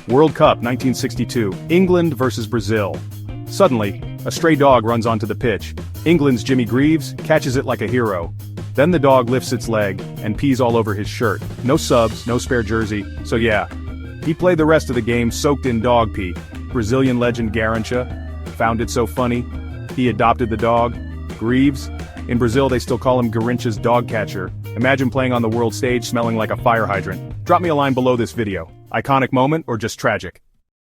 World Cup 1962, England versus Brazil. Suddenly, a stray dog runs onto the pitch. England's Jimmy Greaves catches it like a hero. Then the dog lifts its leg and pees all over his shirt. No subs, no spare jersey, so yeah. He played the rest of the game soaked in dog pee. Brazilian legend Garrincha found it so funny, he adopted the dog. Greaves, in Brazil they still call him Garrincha's dog catcher. Imagine playing on the world stage smelling like a fire hydrant. Drop me a line below this video. Iconic moment or just tragic?